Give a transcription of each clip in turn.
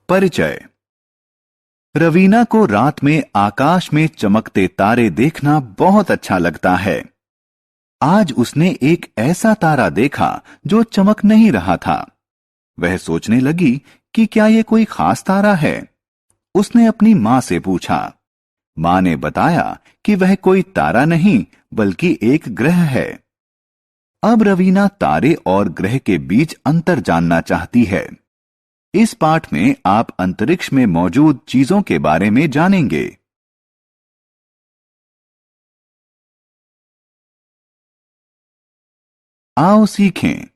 परिचय। रवीना को रात में आकाश में चमकते तारे देखना बहुत अच्छा लगता है। आज उसने एक ऐसा तारा देखा जो चमक नहीं रहा था। वह सोचने लगी कि क्या ये कोई खास तारा है। उसने अपनी मां से पूछा। मां ने बताया कि वह कोई तारा नहीं बल्कि एक ग्रह है। अब रवीना तारे और ग्रह के बीच अंतर जानना चाहती है। इस पाठ में आप अंतरिक्ष में मौजूद चीजों के बारे में जानेंगे। आओ सीखें।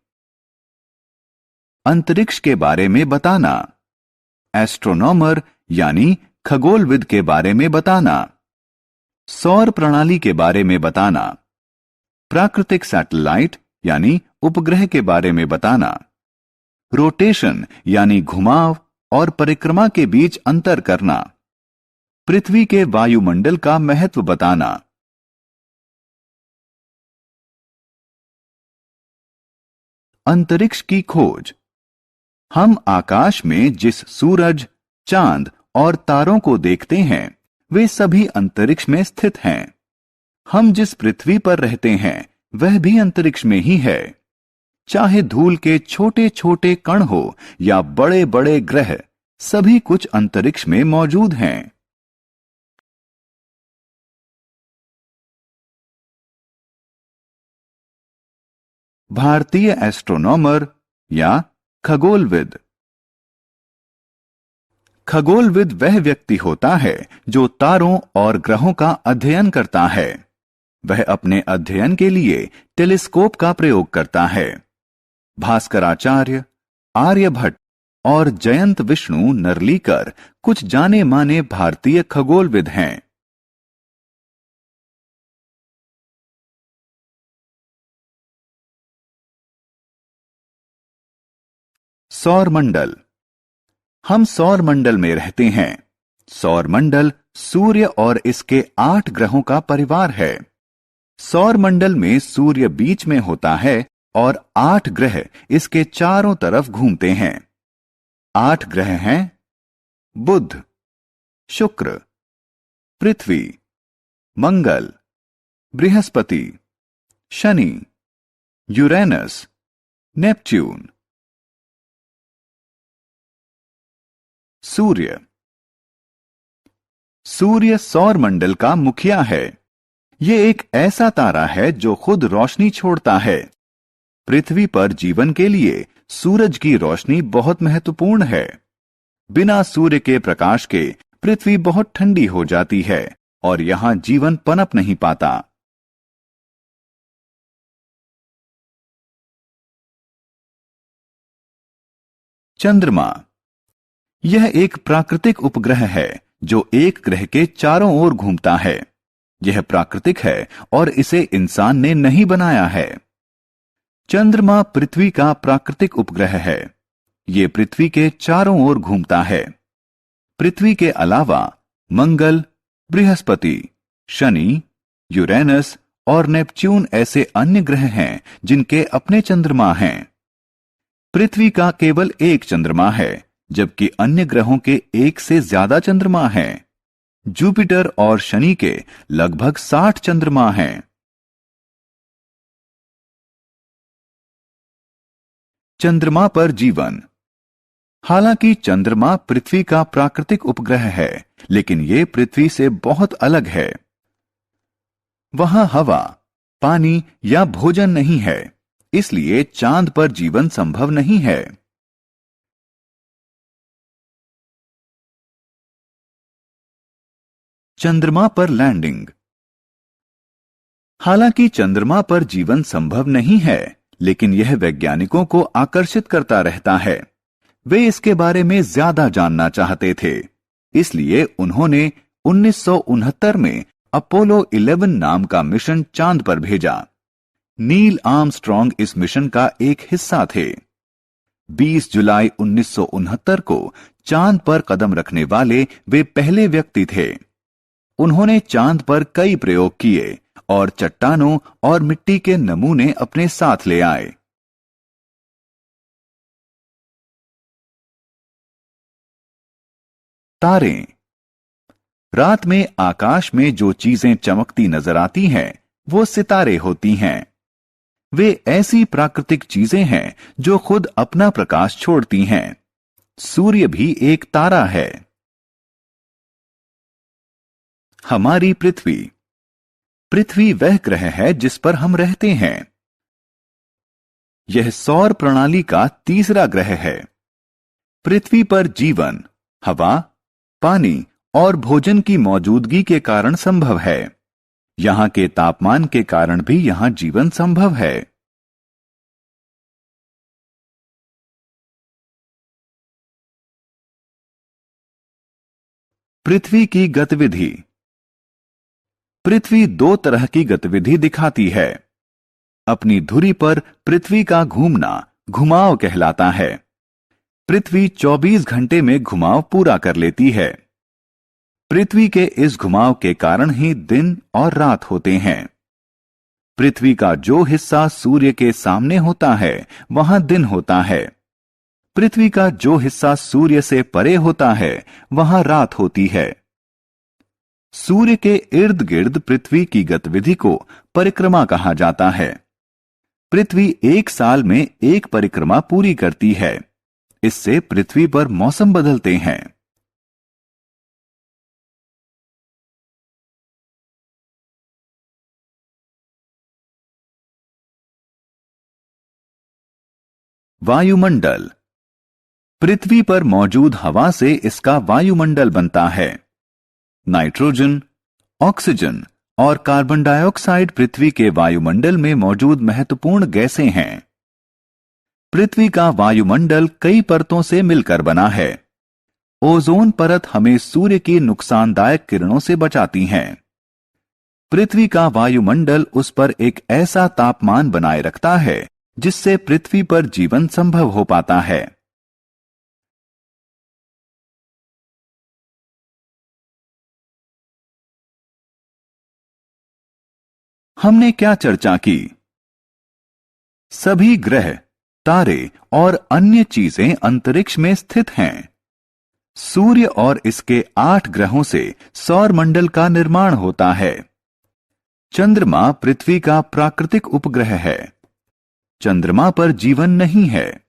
अंतरिक्ष के बारे में बताना। एस्ट्रोनॉमर यानी खगोलविद के बारे में बताना। सौर प्रणाली के बारे में बताना। प्राकृतिक सैटेलाइट यानी उपग्रह के बारे में बताना। रोटेशन यानी घुमाव और परिक्रमा के बीच अंतर करना। पृथ्वी के वायुमंडल का महत्व बताना। अंतरिक्ष की खोज। हम आकाश में जिस सूरज, चांद और तारों को देखते हैं वे सभी अंतरिक्ष में स्थित हैं। हम जिस पृथ्वी पर रहते हैं वह भी अंतरिक्ष में ही है। चाहे धूल के छोटे छोटे कण हो या बड़े बड़े ग्रह, सभी कुछ अंतरिक्ष में मौजूद हैं। भारतीय एस्ट्रोनॉमर या खगोलविद। खगोलविद वह व्यक्ति होता है जो तारों और ग्रहों का अध्ययन करता है। वह अपने अध्ययन के लिए टेलीस्कोप का प्रयोग करता है। भास्कराचार्य, आर्यभट्ट और जयंत विष्णु नरलीकर कुछ जाने माने भारतीय खगोलविद हैं। सौरमंडल। हम सौरमंडल में रहते हैं। सौरमंडल सूर्य और इसके 8 ग्रहों का परिवार है। सौरमंडल में सूर्य बीच में होता है और 8 ग्रह इसके चारों तरफ घूमते हैं। 8 ग्रह हैं बुध, शुक्र, पृथ्वी, मंगल, बृहस्पति, शनि, यूरेनस, नेपच्यून। सूर्य। सूर्य सौरमंडल का मुखिया है। ये एक ऐसा तारा है जो खुद रोशनी छोड़ता है। पृथ्वी पर जीवन के लिए सूरज की रोशनी बहुत महत्वपूर्ण है। बिना सूर्य के प्रकाश के पृथ्वी बहुत ठंडी हो जाती है और यहां जीवन पनप नहीं पाता। चंद्रमा। यह एक प्राकृतिक उपग्रह है जो एक ग्रह के चारों ओर घूमता है। यह प्राकृतिक है और इसे इंसान ने नहीं बनाया है। चंद्रमा पृथ्वी का प्राकृतिक उपग्रह है। यह पृथ्वी के चारों ओर घूमता है। पृथ्वी के अलावा मंगल, बृहस्पति, शनि, यूरेनस और नेपच्यून ऐसे अन्य ग्रह हैं जिनके अपने चंद्रमा हैं। पृथ्वी का केवल एक चंद्रमा है जबकि अन्य ग्रहों के एक से ज्यादा चंद्रमा हैं। जुपिटर और शनि के लगभग 60 चंद्रमा हैं। चंद्रमा पर जीवन। हालांकि चंद्रमा पृथ्वी का प्राकृतिक उपग्रह है, लेकिन यह पृथ्वी से बहुत अलग है। वहां हवा, पानी या भोजन नहीं है, इसलिए चांद पर जीवन संभव नहीं है। चंद्रमा पर लैंडिंग। हालांकि चंद्रमा पर जीवन संभव नहीं है, लेकिन यह वैज्ञानिकों को आकर्षित करता रहता है। वे इसके बारे में ज्यादा जानना चाहते थे, इसलिए उन्होंने 1969 में अपोलो 11 नाम का मिशन चांद पर भेजा। नील आर्मस्ट्रॉन्ग इस मिशन का एक हिस्सा थे। 20 जुलाई 1969 को चांद पर कदम रखने वाले वे पहले व्यक्ति थे। उन्होंने चांद पर कई प्रयोग किए और चट्टानों और मिट्टी के नमूने अपने साथ ले आए। तारे। रात में आकाश में जो चीजें चमकती नजर आती हैं, वो सितारे होती हैं। वे ऐसी प्राकृतिक चीजें हैं जो खुद अपना प्रकाश छोड़ती हैं। सूर्य भी एक तारा है। हमारी पृथ्वी। पृथ्वी वह ग्रह है जिस पर हम रहते हैं। यह सौर प्रणाली का तीसरा ग्रह है। पृथ्वी पर जीवन, हवा, पानी और भोजन की मौजूदगी के कारण संभव है। यहां के तापमान के कारण भी यहां जीवन संभव है। पृथ्वी की गतिविधि। पृथ्वी दो तरह की गतिविधि दिखाती है। अपनी धुरी पर पृथ्वी का घूमना घुमाव कहलाता है। पृथ्वी 24 घंटे में घुमाव पूरा कर लेती है। पृथ्वी के इस घुमाव के कारण ही दिन और रात होते हैं। पृथ्वी का जो हिस्सा सूर्य के सामने होता है, वहां दिन होता है। पृथ्वी का जो हिस्सा सूर्य से परे होता है, वहां रात होती है। सूर्य के इर्द गिर्द पृथ्वी की गतिविधि को परिक्रमा कहा जाता है। पृथ्वी एक साल में एक परिक्रमा पूरी करती है। इससे पृथ्वी पर मौसम बदलते हैं। वायुमंडल। पृथ्वी पर मौजूद हवा से इसका वायुमंडल बनता है। नाइट्रोजन, ऑक्सीजन और कार्बन डाइऑक्साइड पृथ्वी के वायुमंडल में मौजूद महत्वपूर्ण गैसें हैं। पृथ्वी का वायुमंडल कई परतों से मिलकर बना है। ओजोन परत हमें सूर्य की नुकसानदायक किरणों से बचाती है। पृथ्वी का वायुमंडल उस पर एक ऐसा तापमान बनाए रखता है जिससे पृथ्वी पर जीवन संभव हो पाता है। हमने क्या चर्चा की? सभी ग्रह, तारे और अन्य चीजें अंतरिक्ष में स्थित हैं। सूर्य और इसके 8 ग्रहों से सौर मंडल का निर्माण होता है। चंद्रमा पृथ्वी का प्राकृतिक उपग्रह है। चंद्रमा पर जीवन नहीं है।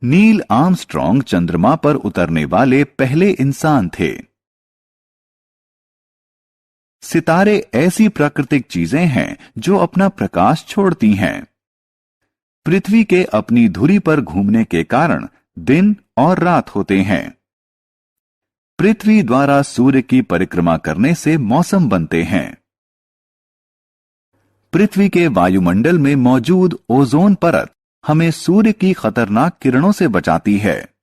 नील आर्मस्ट्रॉन्ग चंद्रमा पर उतरने वाले पहले इंसान थे। सितारे ऐसी प्राकृतिक चीजें हैं जो अपना प्रकाश छोड़ती हैं। पृथ्वी के अपनी धुरी पर घूमने के कारण दिन और रात होते हैं। पृथ्वी द्वारा सूर्य की परिक्रमा करने से मौसम बनते हैं। पृथ्वी के वायुमंडल में मौजूद ओजोन परत हमें सूर्य की खतरनाक किरणों से बचाती है।